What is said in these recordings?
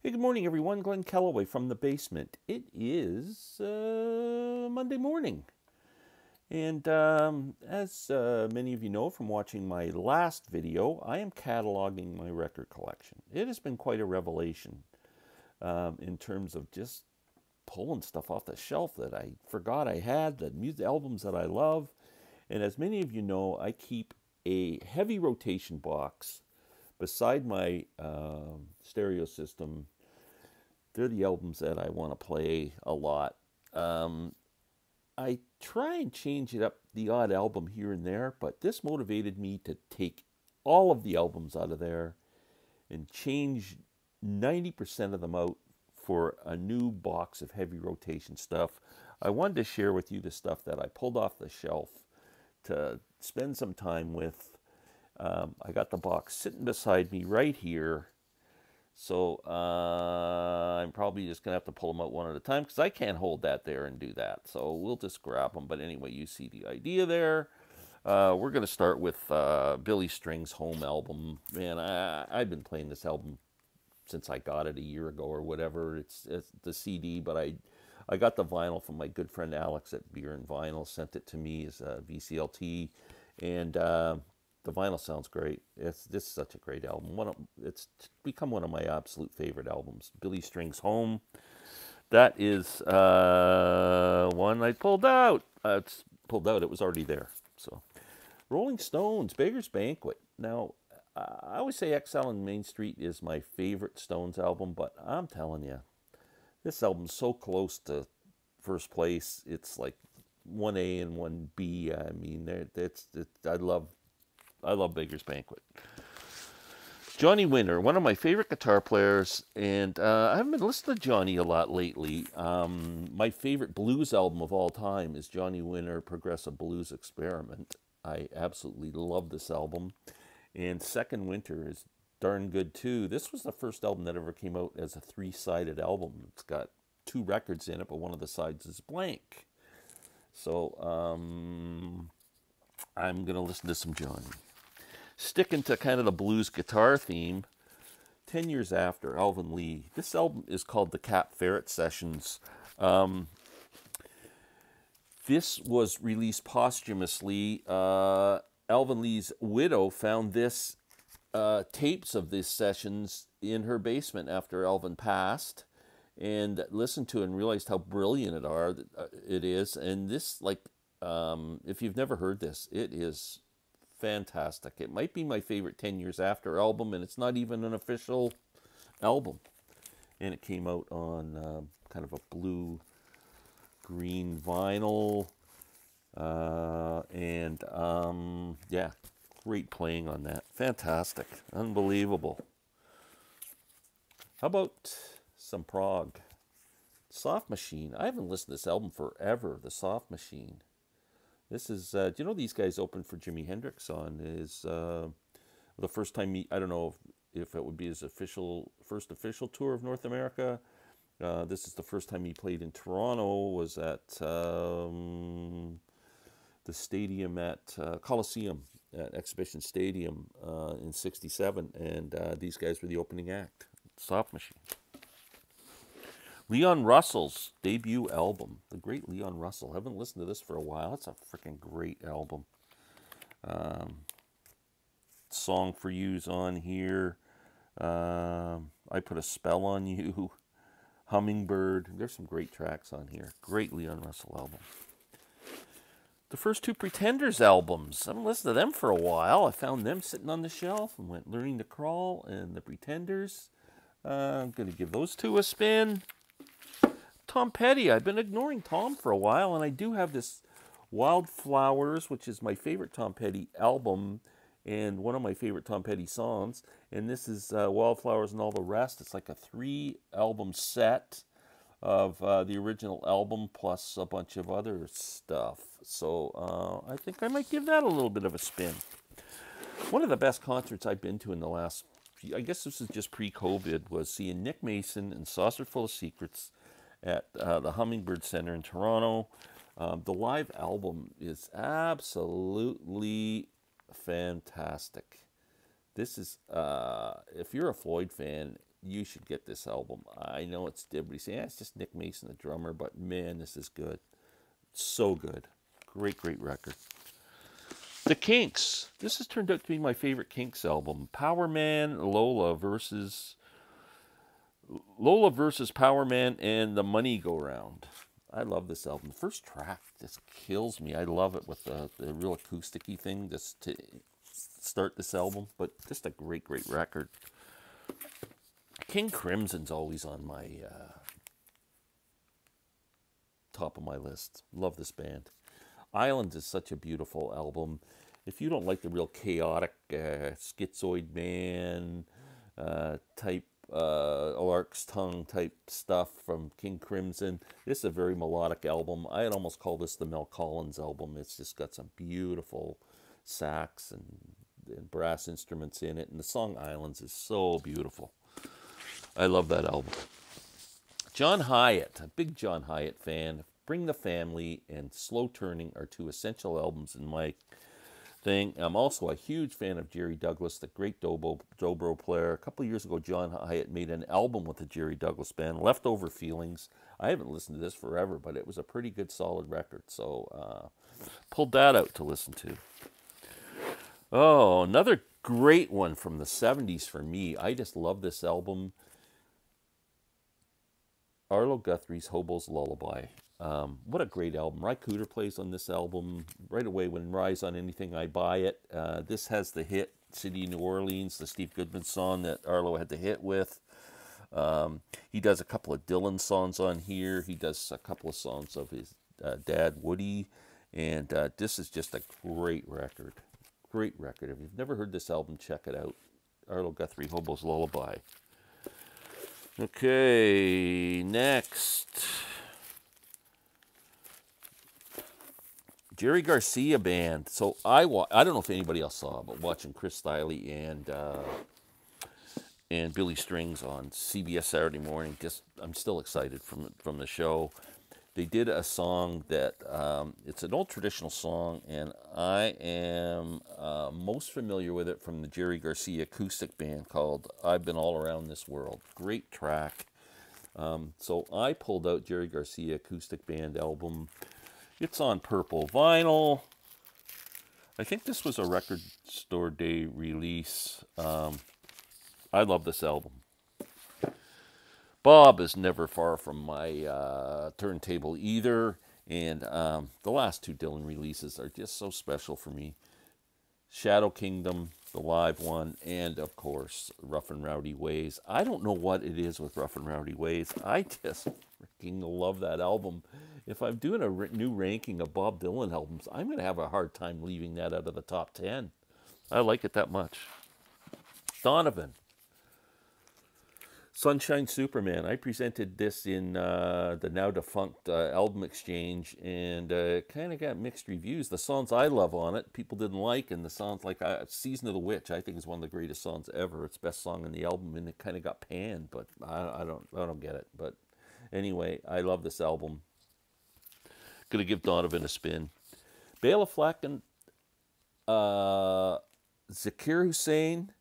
Hey, good morning, everyone. Glenn Kellaway from the basement. It is Monday morning. And as many of you know from watching my last video, I am cataloging my record collection. It has been quite a revelation in terms of just pulling stuff off the shelf that I forgot I had, the music albums that I love. And as many of you know, I keep a heavy rotation box beside my stereo system. They're the albums that I want to play a lot. I try and change it up, the odd album here and there, but this motivated me to take all of the albums out of there and change 90% of them out for a new box of heavy rotation stuff. I wanted to share with you the stuff that I pulled off the shelf to spend some time with. I got the box sitting beside me right here. So I'm probably just going to have to pull them out one at a time because I can't hold that there and do that. So we'll just grab them. But anyway, you see the idea there. We're going to start with Billy Strings' Home album. Man, I've been playing this album since I got it a year ago or whatever. It's the CD, but I got the vinyl from my good friend Alex at Beer and Vinyl. Sent it to me as a VCLT. And the vinyl sounds great. It's just such a great album. It's become one of my absolute favorite albums. Billy Strings Home. That is one I pulled out. It's pulled out. It was already there. So, Rolling Stones, Beggar's Banquet. Now, I always say XL and Main Street is my favorite Stones album, but I'm telling you, this album's so close to first place. It's like 1A and 1B. I mean, I love Beggar's Banquet. Johnny Winter, one of my favorite guitar players, and I haven't been listening to Johnny a lot lately. My favorite blues album of all time is Johnny Winter, Progressive Blues Experiment. I absolutely love this album. And Second Winter is darn good too. This was the first album that ever came out as a three-sided album. It's got two records in it, but one of the sides is blank. So I'm going to listen to some Johnny. Sticking to kind of the blues guitar theme, 10 years after, Alvin Lee. This album is called the Cap Ferret Sessions. This was released posthumously. Alvin Lee's widow found this tapes of these sessions in her basement after Alvin passed, and listened to it and realized how brilliant it is. And this, like, if you've never heard this, it is fantastic. It might be my favorite 10 years after album, and it's not even an official album. And it came out on kind of a blue-green vinyl. Yeah, great playing on that. Fantastic. Unbelievable. How about some prog? Soft Machine. I haven't listened to this album forever. The Soft Machine. This is, do you know these guys opened for Jimi Hendrix on his, the first time I don't know if it would be his first official tour of North America. This is the first time he played in Toronto, was at the stadium at Coliseum, at Exhibition Stadium in '67, and these guys were the opening act. Soft Machine. Leon Russell's debut album, the great Leon Russell. Haven't listened to this for a while. It's a freaking great album. Song for You's on here. I Put a Spell on You. Hummingbird. There's some great tracks on here. Great Leon Russell album. The first two Pretenders albums. I haven't listened to them for a while. I found them sitting on the shelf and went Learning to Crawl and the Pretenders. I'm going to give those two a spin. Tom Petty. I've been ignoring Tom for a while, and I do have this Wildflowers, which is my favorite Tom Petty album and one of my favorite Tom Petty songs. And this is Wildflowers and All the Rest. It's like a 3-album set of the original album plus a bunch of other stuff. So I think I might give that a little bit of a spin. One of the best concerts I've been to in the last, I guess this is just pre-COVID, was seeing Nick Mason and Saucerful of Secrets at the Hummingbird Center in Toronto. The live album is absolutely fantastic. This is, if you're a Floyd fan, You should get this album. I know it's everybody saying it's just Nick Mason, the drummer, but man, this is good. So good. Great, great record. The Kinks. This has turned out to be my favorite Kinks album. Power Man, Lola versus Power Man and the Money Go Round. I love this album. The first track just kills me. I love it with the real acoustic-y thing just to start this album. But just a great, great record. King Crimson's always on my top of my list. Love this band. Islands is such a beautiful album. If you don't like the real chaotic schizoid man type Lark's Tongue type stuff from King Crimson, this is a very melodic album. I'd almost call this the Mel Collins album. It's just got some beautiful sax and brass instruments in it, and the song Islands is so beautiful. I love that album. John Hiatt, a big John Hiatt fan. Bring the Family and Slow Turning are two essential albums in my thing. I'm also a huge fan of Jerry Douglas, the great dobro player. A couple of years ago, John Hiatt made an album with the Jerry Douglas band, Leftover Feelings. I haven't listened to this forever, but it was a pretty good, solid record. So pulled that out to listen to. Oh, another great one from the 70s for me. I just love this album. Arlo Guthrie's Hobo's Lullaby. What a great album. Ry Cooder plays on this album. Right away, when Ry's on anything, I buy it. This has the hit, City of New Orleans, the Steve Goodman song that Arlo had the hit with. He does a couple of Dylan songs on here. He does a couple of songs of his dad, Woody. And this is just a great record. Great record. If you've never heard this album, check it out. Arlo Guthrie, Hobo's Lullaby. Okay, next. Jerry Garcia Band. So I don't know if anybody else saw, but watching Chris Stiley and Billy Strings on CBS Saturday morning, I'm still excited from the show. They did a song that, it's an old traditional song, and I am most familiar with it from the Jerry Garcia acoustic band called I've Been All Around This World. Great track. So I pulled out Jerry Garcia acoustic band album. It's on purple vinyl. I think this was a Record Store Day release. I love this album. Bob is never far from my turntable either. And the last two Dylan releases are just so special for me. Shadow Kingdom, the live one, and of course, Rough and Rowdy Ways. I don't know what it is with Rough and Rowdy Ways. I just freaking love that album. If I'm doing a new ranking of Bob Dylan albums, I'm going to have a hard time leaving that out of the top 10. I like it that much. Donovan. Sunshine Superman. I presented this in the now defunct album exchange, and kind of got mixed reviews. The songs I love on it, people didn't like, and the songs like Season of the Witch, I think is one of the greatest songs ever. It's the best song in the album, and it kind of got panned, but I don't get it. But anyway, I love this album. Gonna give Donovan a spin. Bela Fleck and Zakir Hussain,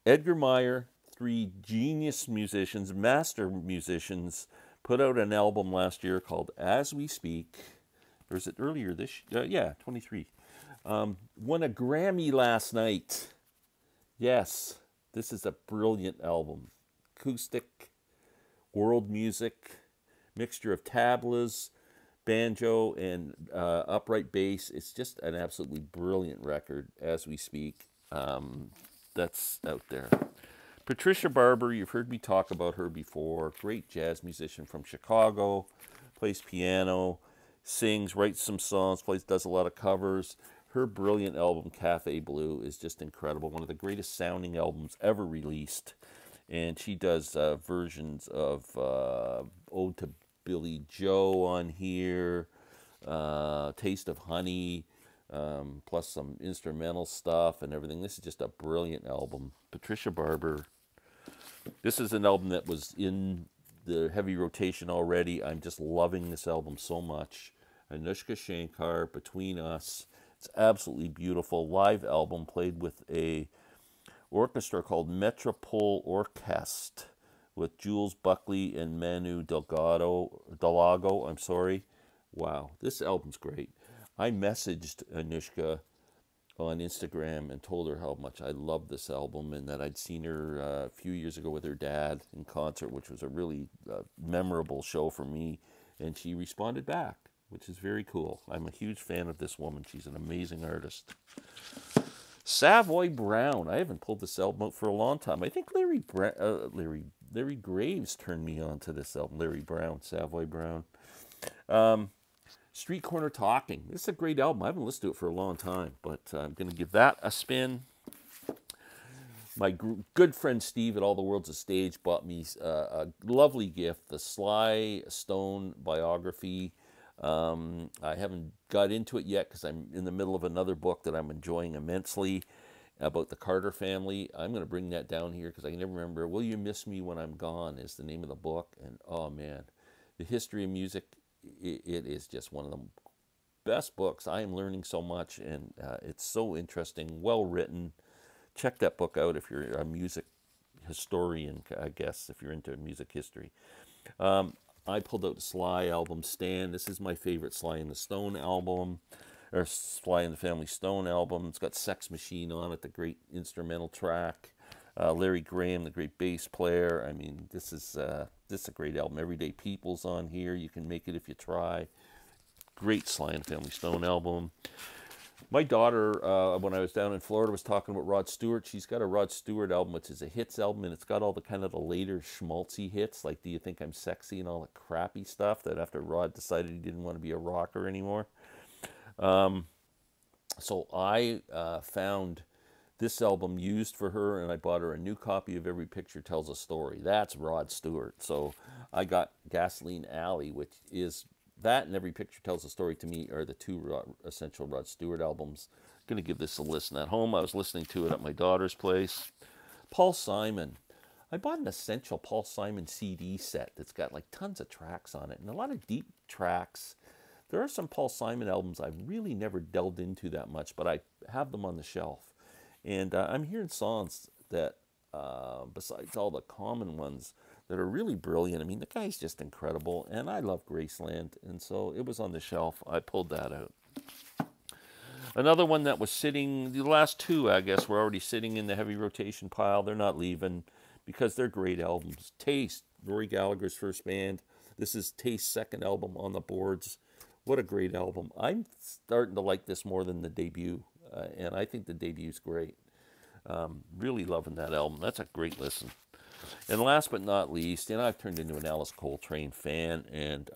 Edgar Meyer, three genius musicians, master musicians, put out an album last year called As We Speak. Or is it earlier this year? Yeah, 23. Won a Grammy last night. Yes, this is a brilliant album. Acoustic, world music, mixture of tablas, banjo, and upright bass. It's just an absolutely brilliant record, As We Speak. That's out there. Patricia Barber, you've heard me talk about her before. Great jazz musician from Chicago. Plays piano, sings, writes some songs, does a lot of covers. Her brilliant album, Cafe Blue, is just incredible. One of the greatest sounding albums ever released. And she does versions of Ode to Billy Joe on here, Taste of Honey, plus some instrumental stuff and everything. This is just a brilliant album. Patricia Barber. This is an album that was in the heavy rotation already. I'm just loving this album so much. Anushka Shankar, Between Us. It's absolutely beautiful. Live album played with a orchestra called Metropole Orkest. with Jules Buckley and Manu Delago. I'm sorry. Wow, this album's great. I messaged Anushka on Instagram and told her how much I loved this album and that I'd seen her a few years ago with her dad in concert, which was a really memorable show for me. And she responded back, which is very cool. I'm a huge fan of this woman. She's an amazing artist. Savoy Brown. I haven't pulled this album out for a long time. I think Larry Graves turned me on to this album. Larry Brown, Savoy Brown. Street Corner Talking. This is a great album. I haven't listened to it for a long time, but I'm going to give that a spin. My good friend Steve at All the World's a Stage bought me a lovely gift, the Sly Stone biography. I haven't got into it yet because I'm in the middle of another book that I'm enjoying immensely about the Carter family. I'm going to bring that down here because I can never remember. Will You Miss Me When I'm Gone is the name of the book. And oh man, the history of music, it is just one of the best books. I am learning so much, and it's so interesting, well written. Check that book out if you're a music historian, I guess, if you're into music history. I pulled out the Sly album, Stand. This is my favorite Sly and the Stone album, or Sly and the Family Stone album. It's got Sex Machine on it, the great instrumental track. Larry Graham, the great bass player. I mean, this is a great album. Everyday People's on here. You Can Make It If You Try. Great Sly and the Family Stone album. My daughter, when I was down in Florida, was talking about Rod Stewart. She's got a Rod Stewart album, which is a hits album, and it's got all the kind of the later schmaltzy hits, like Do You Think I'm Sexy and all the crappy stuff that after Rod decided he didn't want to be a rocker anymore. So I found this album used for her, and I bought her a new copy of Every Picture Tells a Story. That's Rod Stewart. So I got Gasoline Alley, which is that, and Every Picture Tells a Story to me are the two essential Rod Stewart albums. I'm going to give this a listen at home. I was listening to it at my daughter's place. Paul Simon. I bought an essential Paul Simon CD set that's got like tons of tracks on it and a lot of deep tracks. There are some Paul Simon albums I've really never delved into that much, but I have them on the shelf. And I'm hearing songs that, besides all the common ones, that are really brilliant. I mean, the guy's just incredible, and I love Graceland, and so it was on the shelf. I pulled that out. Another one that was sitting, the last two, I guess, were already sitting in the heavy rotation pile. They're not leaving because they're great albums. Taste, Rory Gallagher's first band. This is Taste's second album on the boards. What a great album. I'm starting to like this more than the debut, and I think the debute's great. Really loving that album. That's a great listen. And last but not least, I've turned into an Alice Coltrane fan, and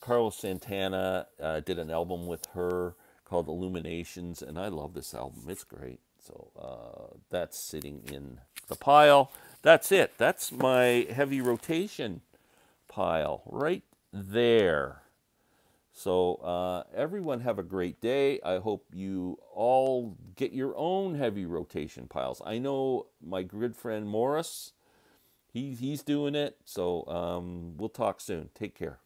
Carlos Santana did an album with her called Illuminations, and I love this album. It's great. So that's sitting in the pile. That's it. That's my heavy rotation pile right there. So everyone have a great day. I hope you all get your own heavy rotation piles. I know my good friend Morris, he's doing it. So we'll talk soon. Take care.